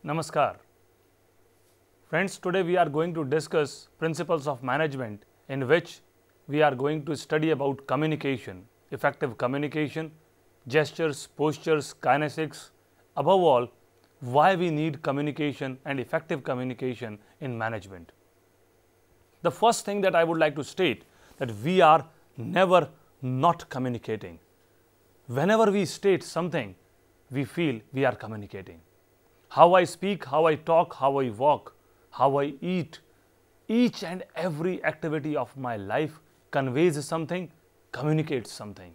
Namaskar. Friends, today we are going to discuss principles of management in which we are going to study about communication, effective communication, gestures, postures, kinesics, above all, why we need communication and effective communication in management. The first thing that I would like to state that we are never not communicating. Whenever we state something, we feel we are communicating. How I speak, how I talk, how I walk, how I eat, each and every activity of my life conveys something, communicates something.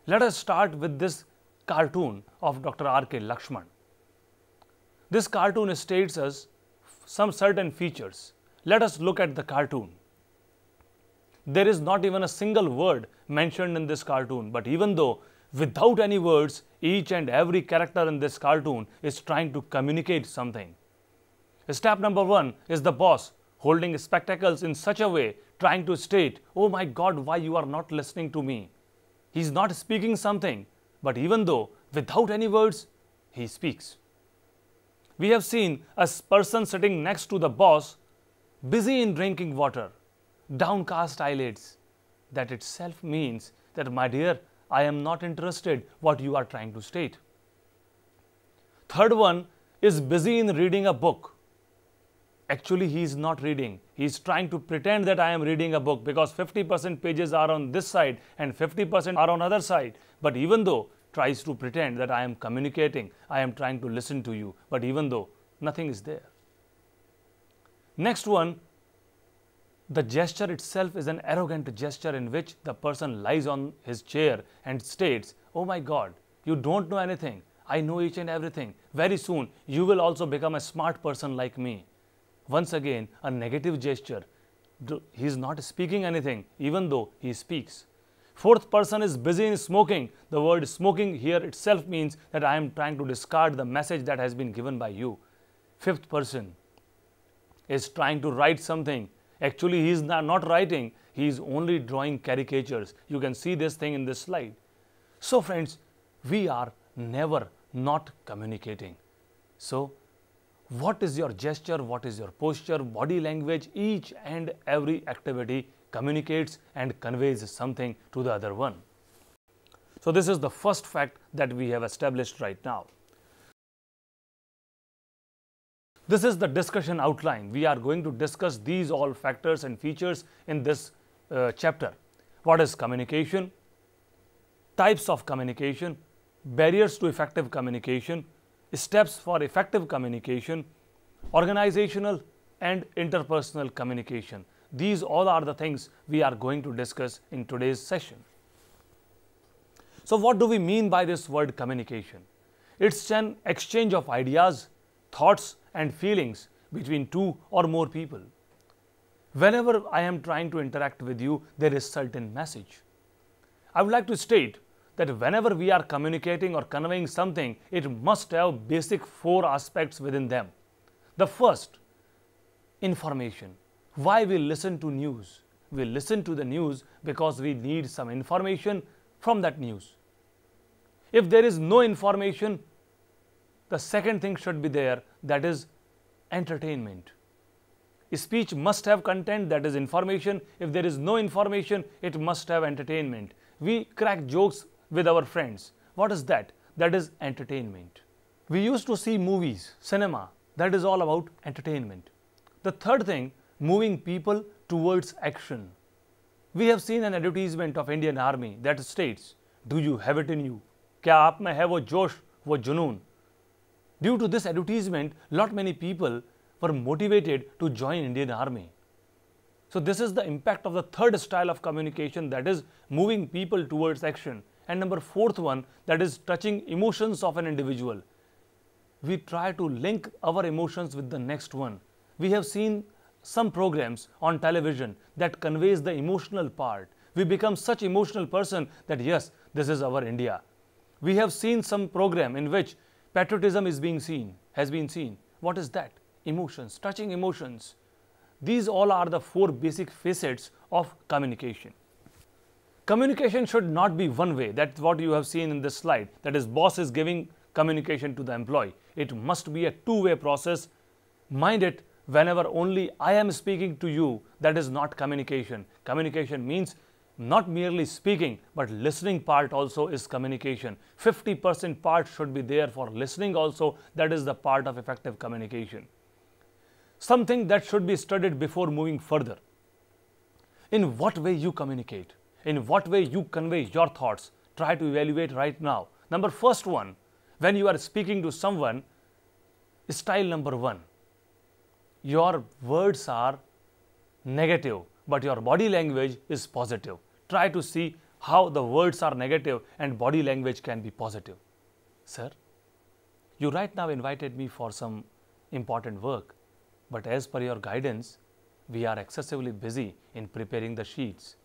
Let us start with this cartoon of Dr. R.K. Lakshman. This cartoon states us some certain features. Let us look at the cartoon. There is not even a single word mentioned in this cartoon, but even though without any words, each and every character in this cartoon is trying to communicate something. Step number 1 is the boss holding spectacles in such a way, trying to state, "Oh my God, why you are not listening to me?" He is not speaking something, but even though without any words, he speaks. We have seen a person sitting next to the boss, busy in drinking water, downcast eyelids. That itself means that, my dear, I am not interested what you are trying to state. Third one is busy in reading a book. Actually, he is not reading. He is trying to pretend that I am reading a book because 50% pages are on this side and 50% are on other side. But even though tries to pretend that I am communicating, I am trying to listen to you, but even though nothing is there. Next one, the gesture itself is an arrogant gesture in which the person lies on his chair and states, "Oh my God, you don't know anything. I know each and everything. Very soon, you will also become a smart person like me." Once again, a negative gesture. He is not speaking anything, even though he speaks. Fourth person is busy in smoking. The word smoking here itself means that I am trying to discard the message that has been given by you. Fifth person is trying to write something. Actually, he is not writing. He is only drawing caricatures. You can see this thing in this slide. So friends, we are never not communicating. So what is your gesture? What is your posture, body language? Each and every activity communicates and conveys something to the other one. So this is the first fact that we have established right now. This is the discussion outline. We are going to discuss these all factors and features in this chapter. What is communication? Types of communication, barriers to effective communication, steps for effective communication, organizational and interpersonal communication. These all are the things we are going to discuss in today's session. So what do we mean by this word communication? It's an exchange of ideas, thoughts and feelings between two or more people. Whenever I am trying to interact with you, there is certain message. I would like to state that whenever we are communicating or conveying something, it must have basic 4 aspects within them. The first, information. Why we listen to news? We listen to the news because we need some information from that news. If there is no information, the second thing should be there, that is entertainment. Speech must have content, that is information. If there is no information, it must have entertainment. We crack jokes with our friends. What is that? That is entertainment. We used to see movies, cinema. That is all about entertainment. The third thing, moving people towards action. We have seen an advertisement of Indian Army that states, "Do you have it in you? क्या आप में है वो जोश, वो जुनून?" Due to this advertisement, lot many people were motivated to join Indian Army. So this is the impact of the third style of communication, that is moving people towards action. And number 4th one, that is touching emotions of an individual. We try to link our emotions with the next one. We have seen some programs on television that conveys the emotional part. We become such emotional person that yes, this is our India. We have seen some program in which patriotism is being seen, has been seen. What is that? Emotions, touching emotions. These all are the 4 basic facets of communication. Communication should not be one way. That's what you have seen in this slide. That is, boss is giving communication to the employee. It must be a two-way process. Mind it, whenever only I am speaking to you, that is not communication. Communication means not merely speaking, but listening part also is communication. 50% part should be there for listening also. That is the part of effective communication. Something that should be studied before moving further. In what way you communicate? In what way you convey your thoughts? Try to evaluate right now. First one, when you are speaking to someone, style number 1. Your words are negative, but your body language is positive. Try to see how the words are negative and body language can be positive. Sir, you right now invited me for some important work, but as per your guidance, we are excessively busy in preparing the sheets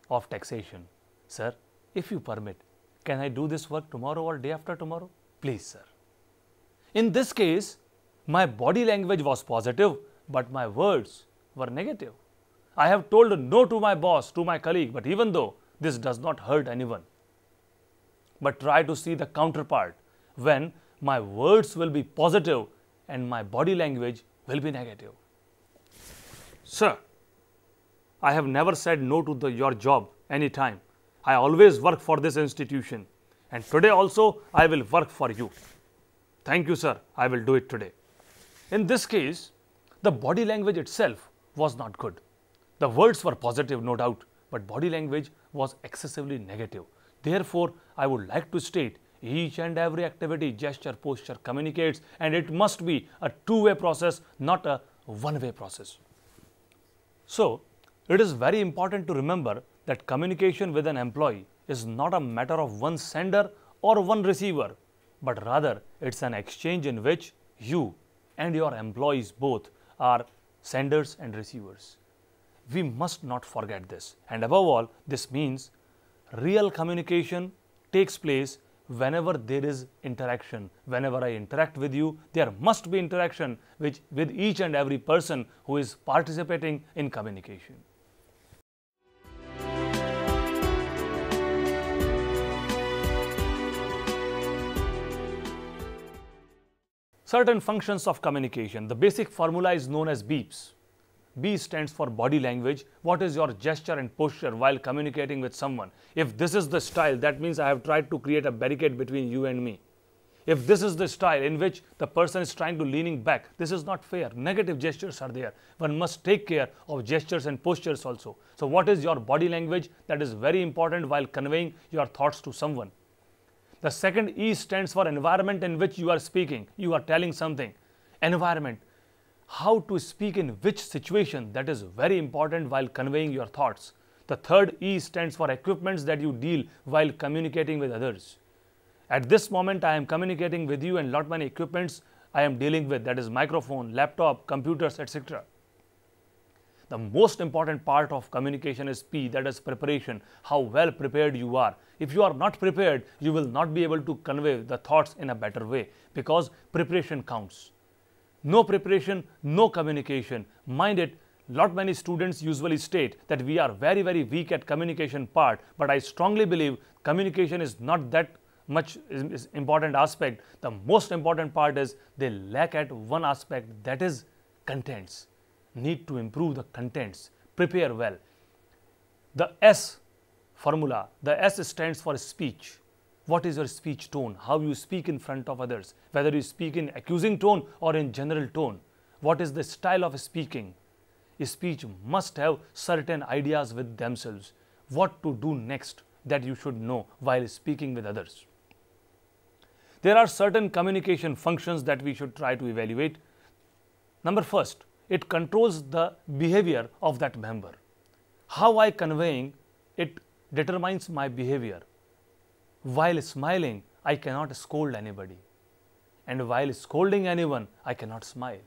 of taxation. Sir, if you permit, can I do this work tomorrow or day after tomorrow? Please, sir. In this case, my body language was positive, but my words were negative. I have told no to my boss, to my colleague, but even though this does not hurt anyone. But try to see the counterpart when my words will be positive and my body language will be negative. Sir, I have never said no to your job anytime. I always work for this institution, and today also I will work for you. Thank you, sir. I will do it today. In this case, the body language itself was not good. The words were positive, no doubt, but body language was excessively negative. Therefore, I would like to state each and every activity, gesture, posture communicates, and it must be a two-way process, not a one-way process. So, it is very important to remember that communication with an employee is not a matter of one sender or one receiver, but rather it's an exchange in which you and your employees both are senders and receivers. We must not forget this. And above all, this means real communication takes place whenever there is interaction. Whenever I interact with you, there must be interaction with each and every person who is participating in communication. Certain functions of communication. The basic formula is known as BEEPs. B stands for body language. What is your gesture and posture while communicating with someone? If this is the style, that means I have tried to create a barricade between you and me. If this is the style in which the person is trying to leaning back, this is not fair. Negative gestures are there. One must take care of gestures and postures also. So what is your body language? That is very important while conveying your thoughts to someone. The second E stands for environment in which you are speaking. You are telling something. Environment. How to speak in which situation, that is very important while conveying your thoughts. The third E stands for equipments that you deal while communicating with others. At this moment, I am communicating with you and lot many equipments I am dealing with, that is microphone, laptop, computers, etc. The most important part of communication is P, that is preparation, how well prepared you are. If you are not prepared, you will not be able to convey the thoughts in a better way, because preparation counts. No preparation, no communication. Mind it, lot many students usually state that we are very, very weak at communication part, but I strongly believe communication is not that much important aspect. The most important part is they lack at one aspect, that is contents. Need to improve the contents, prepare well. The S formula, the S stands for speech. What is your speech tone? How you speak in front of others? Whether you speak in accusing tone or in general tone. What is the style of speaking? Speech must have certain ideas with themselves. What to do next, that you should know while speaking with others. There are certain communication functions that we should try to evaluate. First, it controls the behavior of that member. How I conveying it determines my behavior. While smiling, I cannot scold anybody. And while scolding anyone, I cannot smile.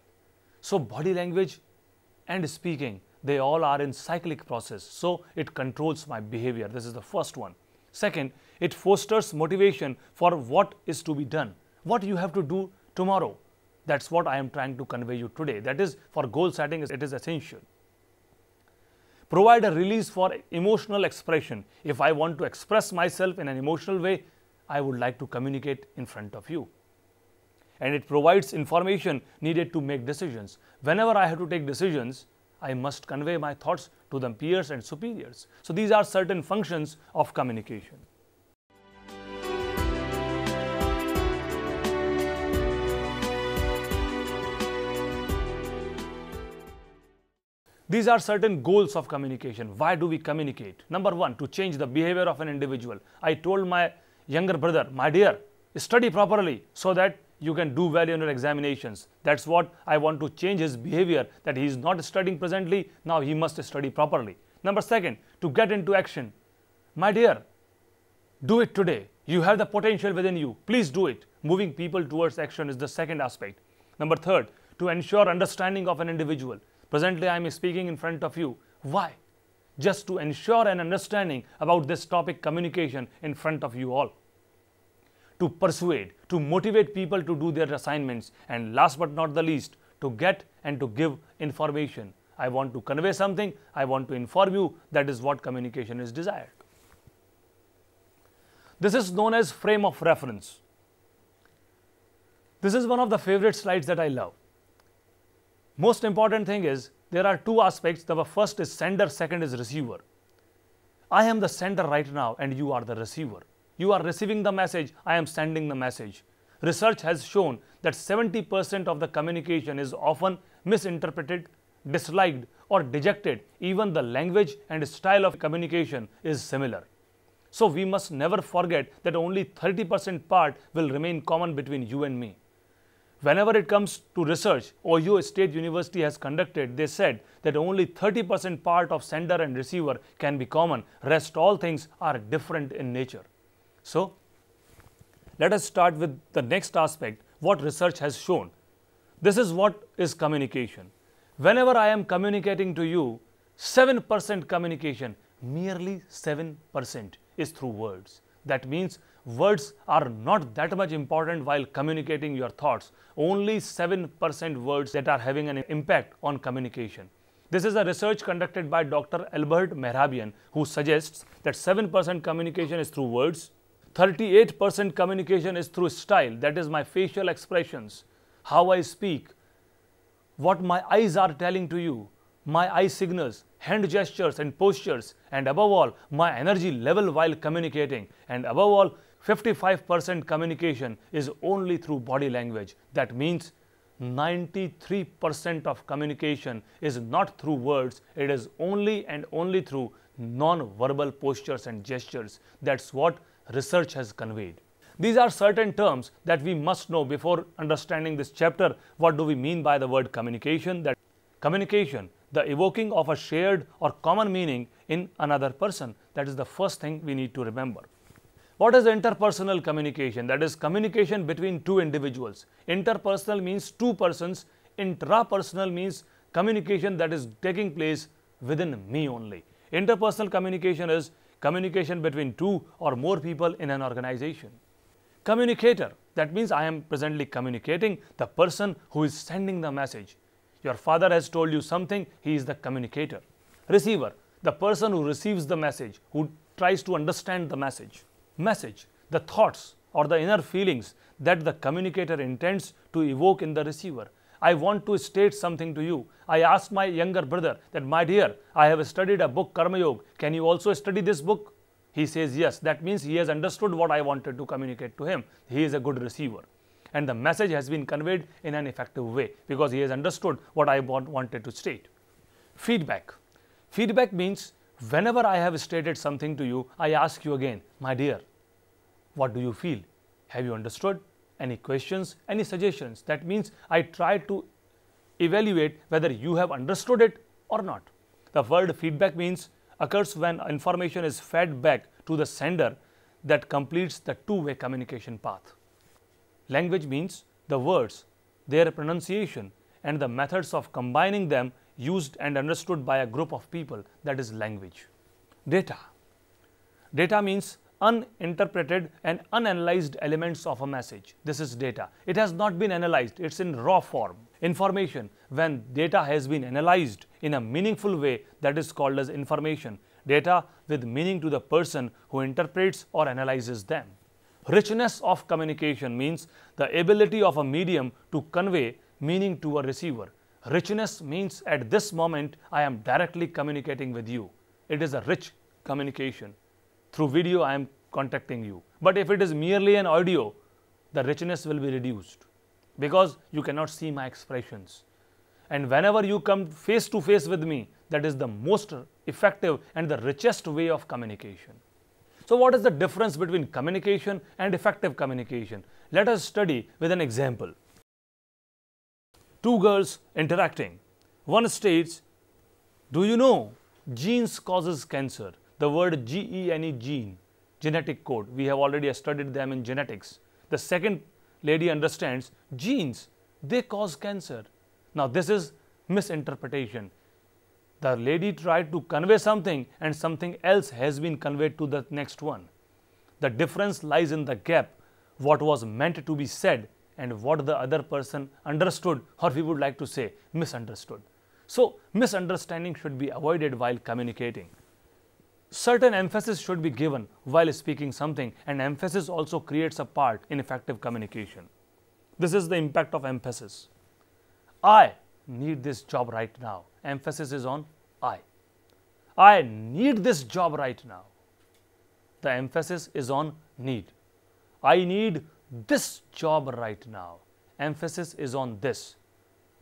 So body language and speaking, they all are in cyclic process. So it controls my behavior. This is the first one. Second, it fosters motivation for what is to be done. What you have to do tomorrow. That's what I am trying to convey you today. That is, for goal setting, it is essential. Provide a release for emotional expression. If I want to express myself in an emotional way, I would like to communicate in front of you. And it provides information needed to make decisions. Whenever I have to take decisions, I must convey my thoughts to the peers and superiors. So these are certain functions of communication. These are certain goals of communication. Why do we communicate? Number one, to change the behavior of an individual. I told my younger brother, my dear, study properly so that you can do well in your examinations. That's what I want to change his behavior, that he is not studying presently, now he must study properly. Number second, to get into action. My dear, do it today. You have the potential within you. Please do it. Moving people towards action is the second aspect. Number third, to ensure understanding of an individual. Presently, I am speaking in front of you. Why? Just to ensure an understanding about this topic, communication, in front of you all. To persuade, to motivate people to do their assignments, and last but not the least, to get and to give information. I want to convey something, I want to inform you. That is what communication is desired. This is known as frame of reference. This is one of the favorite slides that I love. Most important thing is, there are two aspects. The first is sender, second is receiver. I am the sender right now and you are the receiver. You are receiving the message, I am sending the message. Research has shown that 70% of the communication is often misinterpreted, disliked or dejected. Even the language and style of communication is similar. So we must never forget that only 30% part will remain common between you and me. Whenever it comes to research, Ohio State University has conducted, they said that only 30% part of sender and receiver can be common. Rest all things are different in nature. So, let us start with the next aspect, what research has shown. This is what is communication. Whenever I am communicating to you, 7% communication, merely 7% is through words. That means words are not that much important while communicating your thoughts. Only 7% words that are having an impact on communication. This is a research conducted by Dr. Albert Mehrabian, who suggests that 7% communication is through words, 38% communication is through style, that is my facial expressions, how I speak, what my eyes are telling to you, my eye signals, hand gestures and postures, and above all, my energy level while communicating, and above all, 55% communication is only through body language. That means 93% of communication is not through words, it is only and only through non-verbal postures and gestures. That's what research has conveyed. These are certain terms that we must know before understanding this chapter. What do we mean by the word communication? That communication, the evoking of a shared or common meaning in another person. That is the first thing we need to remember. What is interpersonal communication? That is communication between two individuals. Interpersonal means two persons. Intrapersonal means communication that is taking place within me only. Interpersonal communication is communication between two or more people in an organization. Communicator, that means I am presently communicating, the person who is sending the message. Your father has told you something, he is the communicator. Receiver, the person who receives the message, who tries to understand the message. Message, the thoughts or the inner feelings that the communicator intends to evoke in the receiver. I want to state something to you. I asked my younger brother that, my dear, I have studied a book, Karma Yoga. Can you also study this book? He says yes. That means he has understood what I wanted to communicate to him. He is a good receiver. And the message has been conveyed in an effective way because he has understood what I wanted to state. Feedback. Feedback means whenever I have stated something to you, I ask you again, my dear, what do you feel? Have you understood? Any questions, any suggestions? That means I try to evaluate whether you have understood it or not. The word feedback means occurs when information is fed back to the sender that completes the two-way communication path. Language means the words, their pronunciation, and the methods of combining them used and understood by a group of people, that is language. Data. Data means uninterpreted and unanalyzed elements of a message. This is data. It has not been analyzed. It's in raw form. Information, when data has been analyzed in a meaningful way, that is called as information. Data with meaning to the person who interprets or analyzes them. Richness of communication means the ability of a medium to convey meaning to a receiver. Richness means at this moment I am directly communicating with you. It is a rich communication. Through video I am contacting you. But if it is merely an audio, the richness will be reduced because you cannot see my expressions. And whenever you come face to face with me, that is the most effective and the richest way of communication. So what is the difference between communication and effective communication? Let us study with an example. Two girls interacting. One states, do you know genes causes cancer? The word gene, gene, genetic code. We have already studied them in genetics. The second lady understands genes, they cause cancer. Now this is misinterpretation. The lady tried to convey something and something else has been conveyed to the next one. The difference lies in the gap, what was meant to be said and what the other person understood, or we would like to say misunderstood. So misunderstanding should be avoided while communicating. Certain emphasis should be given while speaking something, and emphasis also creates a part in effective communication. This is the impact of emphasis. I need this job right now. Emphasis is on I. I need this job right now. The emphasis is on need. I need this job right now. Emphasis is on this.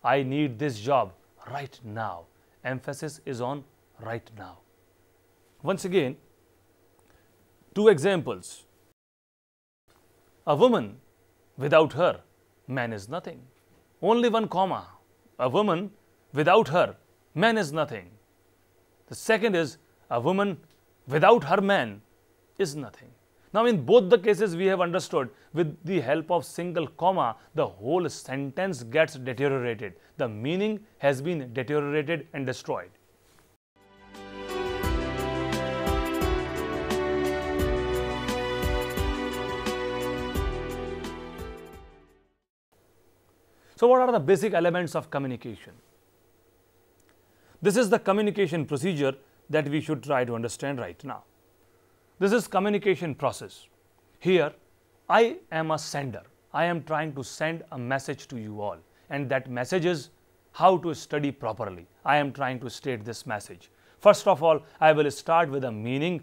I need this job right now. Emphasis is on right now. Once again, two examples. A woman, without her, man is nothing. Only one comma. A woman, without her, man is nothing. The second is, a woman, without her man, is nothing. Now in both the cases we have understood with the help of single comma, the whole sentence gets deteriorated. The meaning has been deteriorated and destroyed. So what are the basic elements of communication? This is the communication procedure that we should try to understand right now. This is communication process. Here, I am a sender. I am trying to send a message to you all, and that message is how to study properly. I am trying to state this message. First of all, I will start with a meaning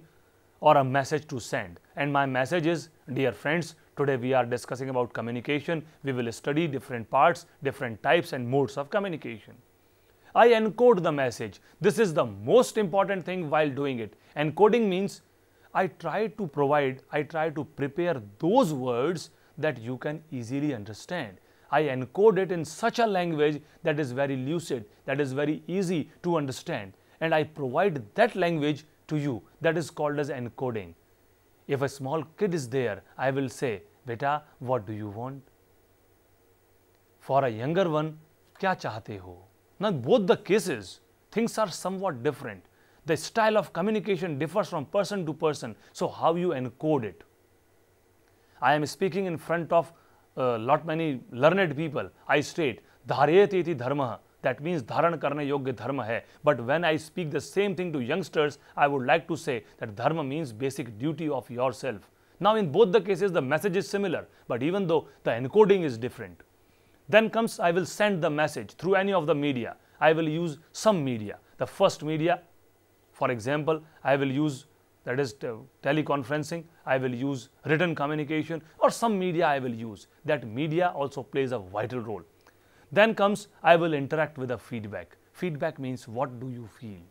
or a message to send, and my message is, dear friends, today we are discussing about communication. We will study different parts, different types and modes of communication. I encode the message. This is the most important thing while doing it. Encoding means I try to prepare those words that you can easily understand. I encode it in such a language that is very lucid, that is very easy to understand, and I provide that language to you. That is called as encoding. If a small kid is there, I will say, Beta, what do you want? For a younger one, kya chahte ho? Now, both the cases, things are somewhat different. The style of communication differs from person to person. So, how you encode it? I am speaking in front of many learned people. I state, Dharyeti iti dharma. That means dharan karne yogya dharma hai. But when I speak the same thing to youngsters, I would like to say that dharma means basic duty of yourself. Now, in both the cases, the message is similar, but even though the encoding is different. Then comes, I will send the message through any of the media. I will use some media. The first media, for example, I will use, that is teleconferencing, I will use written communication, or some media I will use. That media also plays a vital role. Then comes, I will interact with a feedback. Feedback means what do you feel?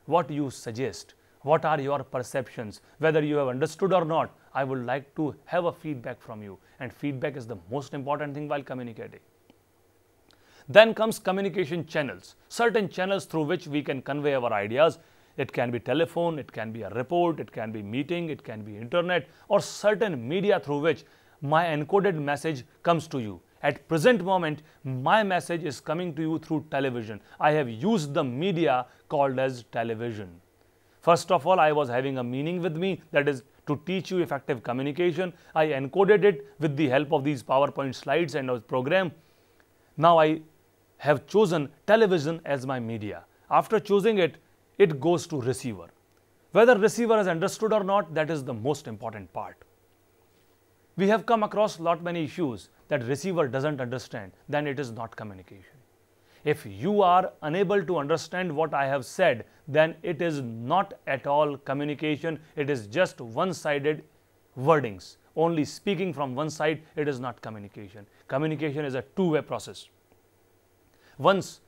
What you suggest? What are your perceptions? Whether you have understood or not, I would like to have a feedback from you. And feedback is the most important thing while communicating. Then comes communication channels. Certain channels through which we can convey our ideas. It can be telephone, it can be a report, it can be meeting, it can be internet, or certain media through which my encoded message comes to you. At present moment, my message is coming to you through television. I have used the media called as television. First of all, I was having a meaning with me, that is To teach you effective communication, I encoded it with the help of these PowerPoint slides and a program. Now I have chosen television as my media. After choosing it, it goes to receiver. Whether receiver has understood or not, that is the most important part. We have come across many issues that receiver doesn't understand, then it is not communication. If you are unable to understand what I have said, then it is not at all communication. It is just one-sided wordings. Only speaking from one side, it is not communication. Communication is a two-way process. Once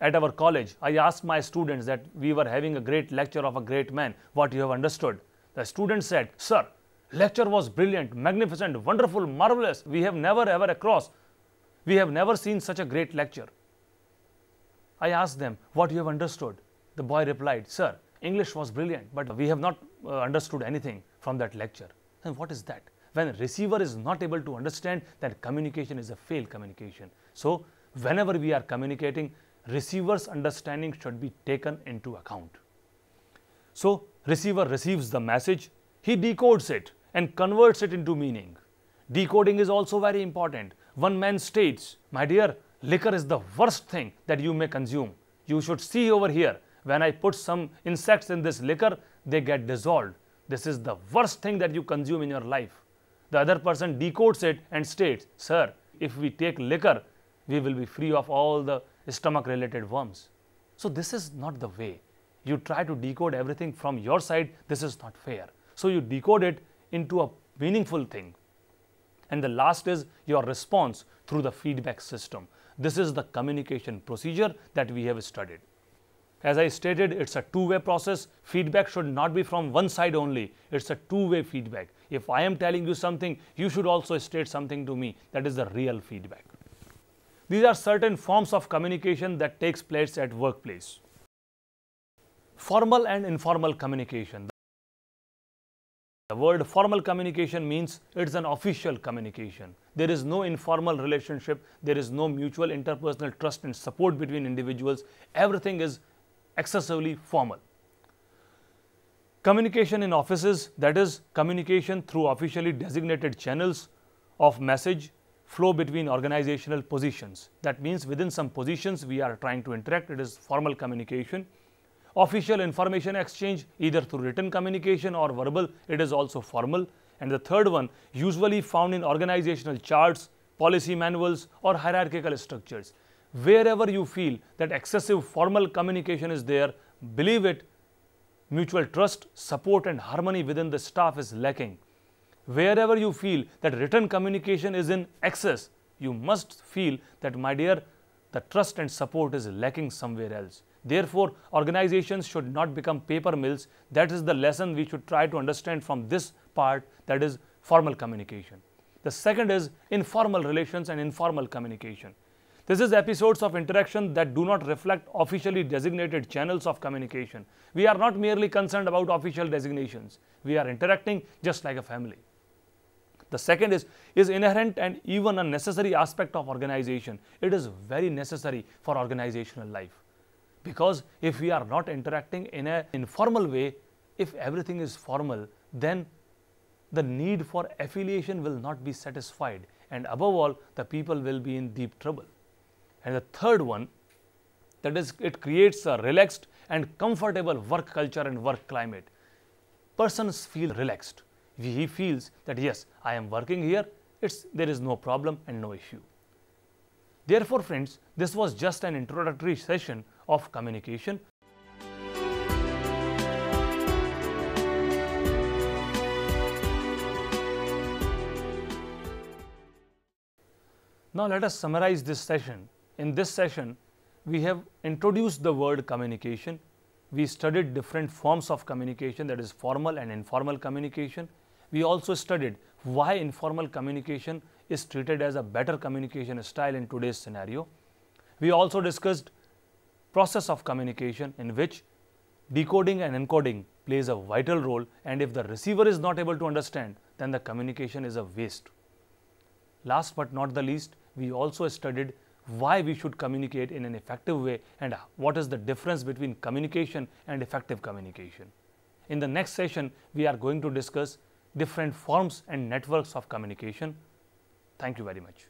at our college, I asked my students that we were having a great lecture of a great man, what you have understood. The student said, "Sir, lecture was brilliant, magnificent, wonderful, marvelous. We have never seen such a great lecture." I asked them, "What you have understood?" The boy replied, "Sir, English was brilliant, but we have not understood anything from that lecture." And what is that? When a receiver is not able to understand, that communication is a failed communication. So, whenever we are communicating, receiver's understanding should be taken into account. So, receiver receives the message, he decodes it and converts it into meaning. Decoding is also very important. One man states, "My dear, liquor is the worst thing that you may consume. You should see over here. When I put some insects in this liquor, they get dissolved. This is the worst thing that you consume in your life." The other person decodes it and states, "Sir, if we take liquor, we will be free of all the stomach-related worms." So this is not the way. You try to decode everything from your side, this is not fair. So you decode it into a meaningful thing. And the last is your response through the feedback system. This is the communication procedure that we have studied. As I stated, it's a two-way process. Feedback should not be from one side only. It's a two-way feedback. If I am telling you something, you should also state something to me. That is the real feedback. These are certain forms of communication that takes place at workplace. Formal and informal communication. The word formal communication means it's an official communication. There is no informal relationship. There is no mutual interpersonal trust and support between individuals. Everything is excessively formal. Communication in offices, that is communication through officially designated channels of message flow between organizational positions. That means within some positions we are trying to interact, it is formal communication. Official information exchange, either through written communication or verbal, it is also formal. And the third one, usually found in organizational charts, policy manuals or hierarchical structures. Wherever you feel that excessive formal communication is there, believe it, mutual trust, support and harmony within the staff is lacking. Wherever you feel that written communication is in excess, you must feel that, my dear, the trust and support is lacking somewhere else. Therefore, organizations should not become paper mills. That is the lesson we should try to understand from this part, that is formal communication. The second is informal relations and informal communication. This is episodes of interaction that do not reflect officially designated channels of communication. We are not merely concerned about official designations. We are interacting just like a family. The second is inherent and even a necessary aspect of organization. It is very necessary for organizational life. Because if we are not interacting in an informal way, if everything is formal, then the need for affiliation will not be satisfied. And above all, the people will be in deep trouble. And the third one, that is, it creates a relaxed and comfortable work culture and work climate. Persons feel relaxed. He feels that, yes, I am working here, there is no problem and no issue. Therefore, friends, this was just an introductory session of communication. Now let us summarize this session. In this session, we have introduced the word communication. We studied different forms of communication, that is formal and informal communication. We also studied why informal communication is treated as a better communication style in today's scenario. We also discussed process of communication in which decoding and encoding plays a vital role, and if the receiver is not able to understand, then the communication is a waste. Last but not the least, we also studied why we should communicate in an effective way and what is the difference between communication and effective communication. In the next session, we are going to discuss different forms and networks of communication. Thank you very much.